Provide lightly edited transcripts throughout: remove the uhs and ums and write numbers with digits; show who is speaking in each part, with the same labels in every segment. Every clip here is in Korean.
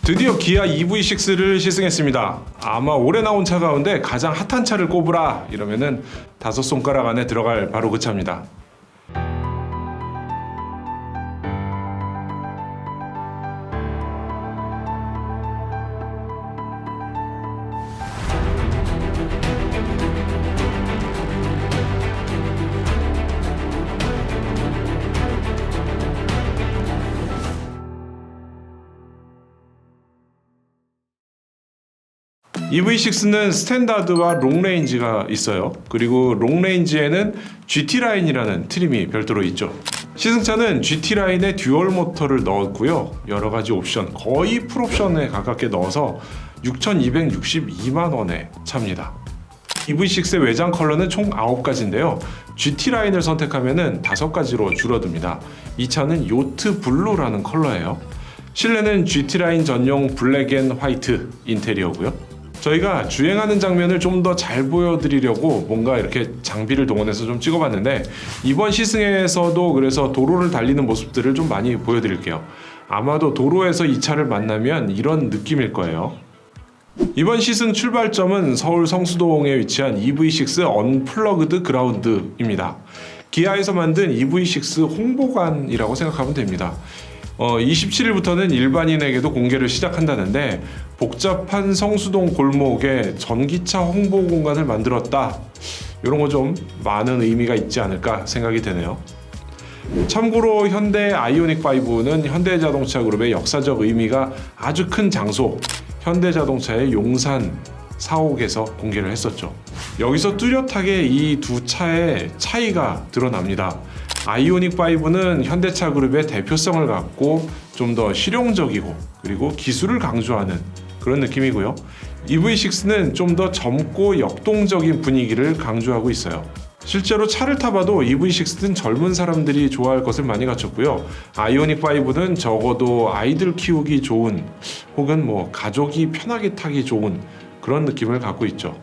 Speaker 1: 드디어 기아 EV6를 시승했습니다. 아마 올해 나온 차 가운데 가장 핫한 차를 꼽으라 이러면은 5손가락 안에 들어갈 바로 그 차입니다. EV6는 스탠다드와 롱레인지가 있어요. 그리고 롱레인지에는 GT라인이라는 트림이 별도로 있죠. 시승차는 GT라인에 듀얼 모터를 넣었고요. 여러가지 옵션, 거의 풀옵션에 가깝게 넣어서 6,262만 원에 차입니다. EV6의 외장 컬러는 총 9가지인데요. GT라인을 선택하면 5가지로 줄어듭니다. 이 차는 요트 블루라는 컬러예요. 실내는 GT라인 전용 블랙 앤 화이트 인테리어고요. 저희가 주행하는 장면을 좀 더 잘 보여드리려고 뭔가 이렇게 장비를 동원해서 좀 찍어봤는데, 이번 시승에서도 그래서 도로를 달리는 모습들을 좀 많이 보여드릴게요. 아마도 도로에서 이 차를 만나면 이런 느낌일 거예요. 이번 시승 출발점은 서울 성수동에 위치한 EV6 언플러그드 그라운드입니다. 기아에서 만든 EV6 홍보관이라고 생각하면 됩니다. 27일부터는 일반인에게도 공개를 시작한다는데, 복잡한 성수동 골목에 전기차 홍보 공간을 만들었다, 이런 거 좀 많은 의미가 있지 않을까 생각이 되네요. 참고로 현대 아이오닉 5는 현대자동차 그룹의 역사적 의미가 아주 큰 장소, 현대자동차의 용산 사옥에서 공개를 했었죠. 여기서 뚜렷하게 이 두 차의 차이가 드러납니다. 아이오닉 5는 현대차 그룹의 대표성을 갖고 좀 더 실용적이고 그리고 기술을 강조하는 그런 느낌이고요. EV6는 좀 더 젊고 역동적인 분위기를 강조하고 있어요. 실제로 차를 타봐도 EV6는 젊은 사람들이 좋아할 것을 많이 갖췄고요. 아이오닉 5는 적어도 아이들 키우기 좋은, 혹은 가족이 편하게 타기 좋은 그런 느낌을 갖고 있죠.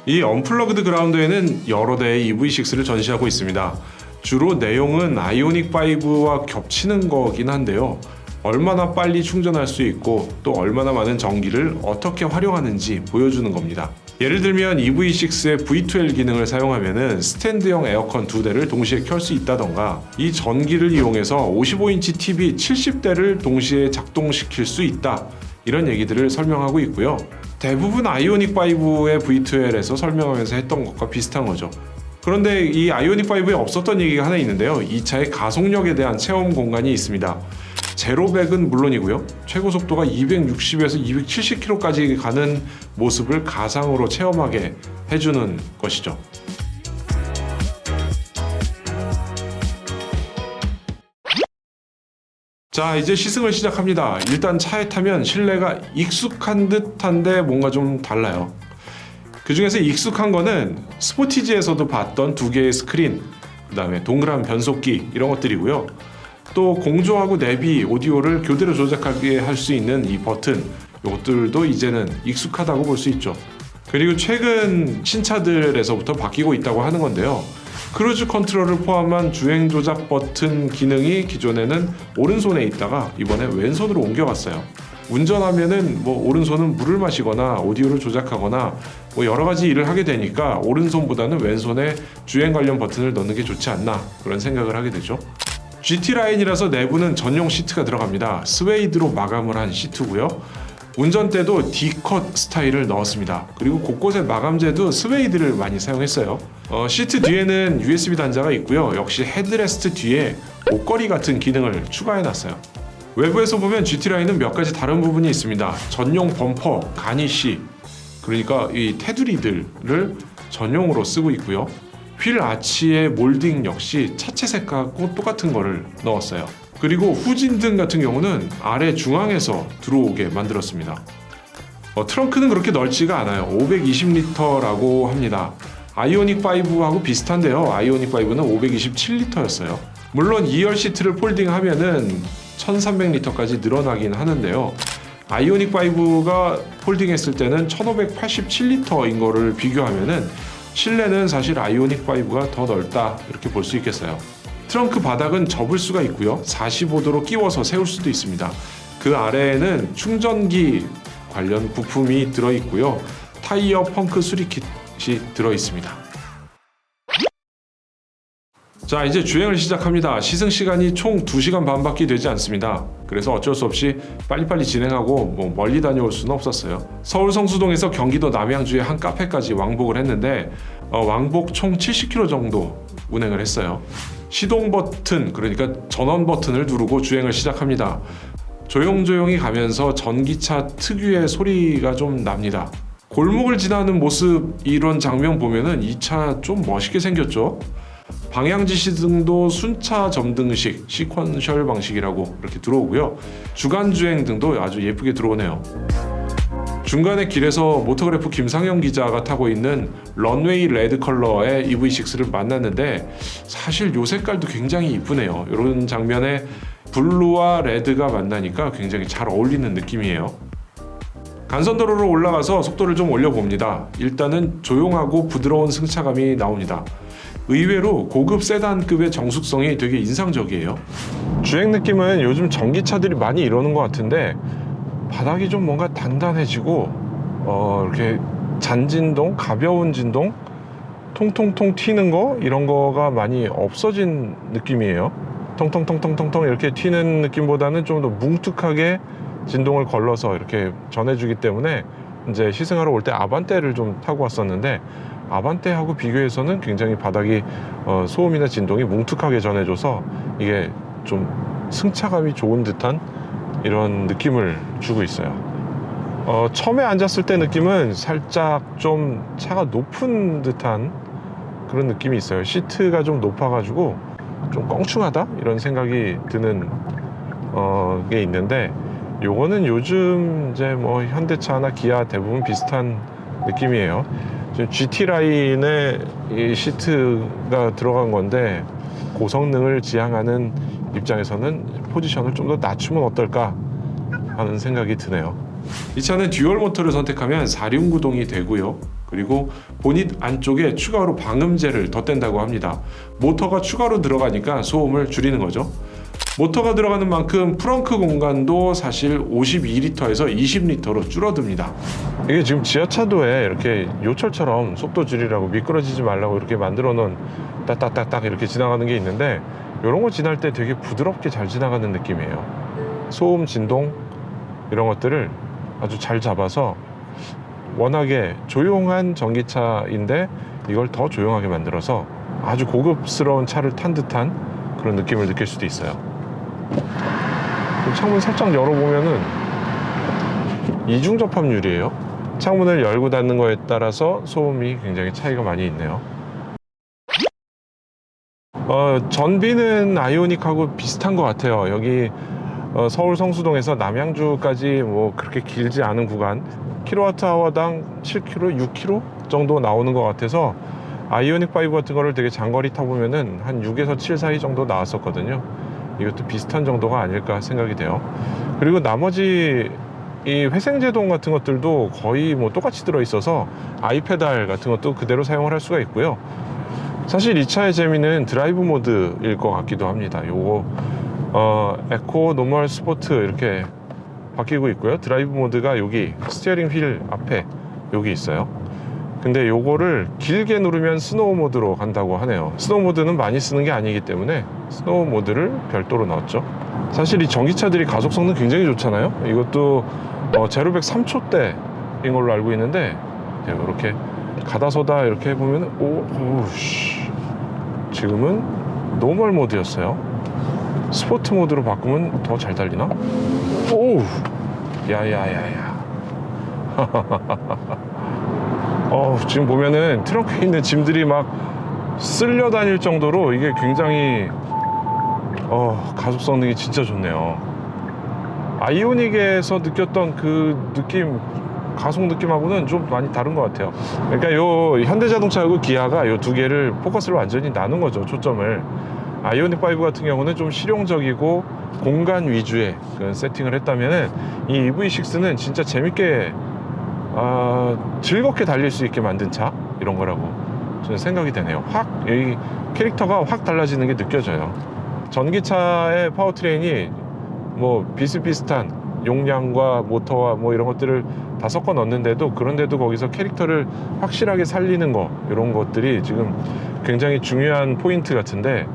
Speaker 1: 이 언플러그드 그라운드에는 여러 대의 EV6를 전시하고 있습니다. 주로 내용은 아이오닉 5와 겹치는 거긴 한데요. 얼마나 빨리 충전할 수 있고 또 얼마나 많은 전기를 어떻게 활용하는지 보여주는 겁니다. 예를 들면 EV6의 V12 기능을 사용하면 스탠드형 에어컨 2대를 동시에 켤 수 있다던가, 이 전기를 이용해서 55인치 TV 70대를 동시에 작동시킬 수 있다, 이런 얘기들을 설명하고 있고요. 대부분 아이오닉 5의 V12에서 설명하면서 했던 것과 비슷한 거죠. 그런데 이 아이오닉 5에 없었던 얘기가 하나 있는데요. 이 차의 가속력에 대한 체험 공간이 있습니다. 제로백은 물론이고요. 최고 속도가 260에서 270km까지 가는 모습을 가상으로 체험하게 해주는 것이죠. 자, 이제 시승을 시작합니다. 일단 차에 타면 실내가 익숙한 듯한데 뭔가 좀 달라요. 그 중에서 익숙한 거는 스포티지에서도 봤던 2개의 스크린, 그 다음에 동그란 변속기, 이런 것들이고요. 또 공조하고 내비, 오디오를 교대로 조작하게 할 수 있는 이 버튼, 이것들도 이제는 익숙하다고 볼 수 있죠. 그리고 최근 신차들에서부터 바뀌고 있다고 하는 건데요. 크루즈 컨트롤을 포함한 주행 조작 버튼 기능이 기존에는 오른손에 있다가 이번에 왼손으로 옮겨갔어요. 운전하면은 오른손은 물을 마시거나 오디오를 조작하거나 여러 가지 일을 하게 되니까 오른손보다는 왼손에 주행 관련 버튼을 넣는 게 좋지 않나, 그런 생각을 하게 되죠. GT라인이라서 내부는 전용 시트가 들어갑니다. 스웨이드로 마감을 한 시트고요. 운전대도 D컷 스타일을 넣었습니다. 그리고 곳곳에 마감재도 스웨이드를 많이 사용했어요. 시트 뒤에는 USB 단자가 있고요. 역시 헤드레스트 뒤에 옷걸이 같은 기능을 추가해놨어요. 외부에서 보면 GT라인은 몇 가지 다른 부분이 있습니다. 전용 범퍼, 가니쉬, 그러니까 이 테두리들을 전용으로 쓰고 있고요. 휠 아치의 몰딩 역시 차체 색하고 똑같은 거를 넣었어요. 그리고 후진등 같은 경우는 아래 중앙에서 들어오게 만들었습니다. 트렁크는 그렇게 넓지가 않아요. 520리터라고 합니다. 아이오닉 5하고 비슷한데요. 아이오닉 5는 527리터였어요. 물론 2열 시트를 폴딩하면은 1300리터까지 늘어나긴 하는데요. 아이오닉 5가 폴딩했을 때는 1587리터인 거를 비교하면은 실내는 사실 아이오닉 5가 더 넓다, 이렇게 볼 수 있겠어요. 트렁크 바닥은 접을 수가 있고요. 45도로 끼워서 세울 수도 있습니다. 그 아래에는 충전기 관련 부품이 들어있고요. 타이어 펑크 수리킷이 들어있습니다. 자, 이제 주행을 시작합니다. 시승 시간이 총 2시간 반밖에 되지 않습니다. 그래서 어쩔 수 없이 빨리빨리 진행하고 멀리 다녀올 수는 없었어요. 서울 성수동에서 경기도 남양주의 한 카페까지 왕복을 했는데 왕복 총 70km 정도 운행을 했어요. 시동 버튼, 그러니까 전원 버튼을 누르고 주행을 시작합니다. 조용조용히 가면서 전기차 특유의 소리가 좀 납니다. 골목을 지나는 모습, 이런 장면 보면은 이 차 좀 멋있게 생겼죠? 방향지시등도 순차 점등식 시퀀셜 방식이라고 이렇게 들어오고요. 주간주행 등도 아주 예쁘게 들어오네요. 중간에 길에서 모터그래프 김상영 기자가 타고 있는 런웨이 레드 컬러의 EV6를 만났는데 사실 요 색깔도 굉장히 이쁘네요. 이런 장면에 블루와 레드가 만나니까 굉장히 잘 어울리는 느낌이에요. 간선도로로 올라가서 속도를 좀 올려봅니다. 일단은 조용하고 부드러운 승차감이 나옵니다. 의외로 고급 세단급의 정숙성이 되게 인상적이에요. 주행 느낌은 요즘 전기차들이 많이 이러는 것 같은데 바닥이 좀 뭔가 단단해지고 이렇게 잔진동, 가벼운 진동, 통통통 튀는 거 이런 거가 많이 없어진 느낌이에요. 통통통통통통 이렇게 튀는 느낌보다는 좀 더 뭉툭하게 진동을 걸러서 이렇게 전해주기 때문에 이제 시승하러 올 때 아반떼를 좀 타고 왔었는데 아반떼하고 비교해서는 굉장히 바닥이 소음이나 진동이 뭉툭하게 전해줘서 이게 좀 승차감이 좋은 듯한 이런 느낌을 주고 있어요. 처음에 앉았을 때 느낌은 살짝 좀 차가 높은 듯한 그런 느낌이 있어요. 시트가 좀 높아가지고 좀 껑충하다 이런 생각이 드는 게 있는데 요거는 요즘 이제 뭐 현대차나 기아 대부분 비슷한 느낌이에요. 지금 GT 라인에 이 시트가 들어간 건데 고성능을 지향하는 입장에서는 포지션을 좀 더 낮추면 어떨까 하는 생각이 드네요. 이 차는 듀얼 모터를 선택하면 4륜구동이 되고요. 그리고 보닛 안쪽에 추가로 방음제를 덧댄다고 합니다. 모터가 추가로 들어가니까 소음을 줄이는 거죠. 모터가 들어가는 만큼 프렁크 공간도 사실 52리터에서 20리터로 줄어듭니다. 이게 지금 지하차도에 이렇게 요철처럼 속도 줄이라고 미끄러지지 말라고 이렇게 만들어 놓은 딱딱딱딱 이렇게 지나가는 게 있는데 이런 거 지날 때 되게 부드럽게 잘 지나가는 느낌이에요. 소음, 진동 이런 것들을 아주 잘 잡아서 워낙에 조용한 전기차인데 이걸 더 조용하게 만들어서 아주 고급스러운 차를 탄 듯한 그런 느낌을 느낄 수도 있어요. 창문 살짝 열어보면은 이중 접합률이에요. 창문을 열고 닫는 거에 따라서 소음이 굉장히 차이가 많이 있네요. 전비는 아이오닉하고 비슷한 것 같아요. 여기 서울 성수동에서 남양주까지 뭐 그렇게 길지 않은 구간 킬로와트아워당 7km, 6km 정도 나오는 것 같아서 아이오닉5 같은 거를 되게 장거리 타보면은 한 6에서 7 사이 정도 나왔었거든요. 이것도 비슷한 정도가 아닐까 생각이 돼요. 그리고 나머지 이 회생제동 같은 것들도 거의 뭐 똑같이 들어있어서 아이페달 같은 것도 그대로 사용을 할 수가 있고요. 사실 이 차의 재미는 드라이브 모드일 것 같기도 합니다. 요거 에코, 노멀, 스포트 이렇게 바뀌고 있고요. 드라이브 모드가 여기 스티어링 휠 앞에 여기 있어요. 근데 요거를 길게 누르면 스노우 모드로 간다고 하네요. 스노우 모드는 많이 쓰는 게 아니기 때문에 스노우 모드를 별도로 넣었죠. 사실 이 전기차들이 가속 성능 굉장히 좋잖아요. 이것도 제로백 3초대인 걸로 알고 있는데 이렇게 가다서다 이렇게 해보면 지금은 노멀 모드였어요. 스포트 모드로 바꾸면 더 잘 달리나? 오우 야야야야 지금 보면은 트렁크에 있는 짐들이 막 쓸려 다닐 정도로 이게 굉장히 가속 성능이 진짜 좋네요. 아이오닉에서 느꼈던 그 느낌, 가속 느낌하고는 좀 많이 다른 것 같아요. 그러니까 요 현대자동차하고 기아가 요 두 개를 포커스를 완전히 나눈 거죠, 초점을. 아이오닉5 같은 경우는 좀 실용적이고 공간 위주의 그런 세팅을 했다면은 이 EV6는 진짜 재밌게 즐겁게 달릴 수 있게 만든 차, 이런 거라고 저는 생각이 되네요. 확 이 캐릭터가 확 달라지는 게 느껴져요. 전기차의 파워트레인이 뭐 비슷비슷한 용량과 모터와 뭐 이런 것들을 다 섞어 넣는데도, 그런데도 거기서 캐릭터를 확실하게 살리는 거, 이런 것들이 지금 굉장히 중요한 포인트 같은데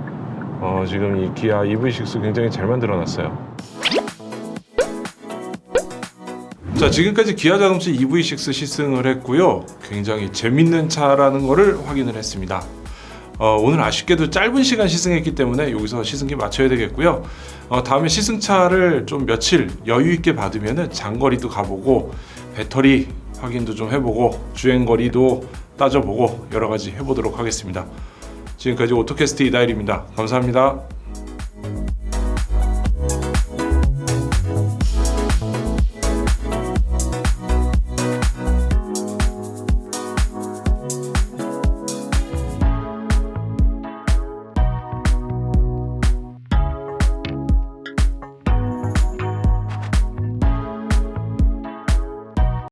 Speaker 1: 지금 이 기아 EV6 굉장히 잘 만들어놨어요. 자, 지금까지 기아 자동차 EV6 시승을 했고요. 굉장히 재밌는 차라는 거를 확인을 했습니다. 오늘 아쉽게도 짧은 시간 시승했기 때문에 여기서 시승기 맞춰야 되겠고요. 다음에 시승차를 좀 며칠 여유 있게 받으면은 장거리도 가보고 배터리 확인도 좀 해보고 주행거리도 따져보고 여러 가지 해보도록 하겠습니다. 지금까지 오토캐스트 이다일입니다. 감사합니다.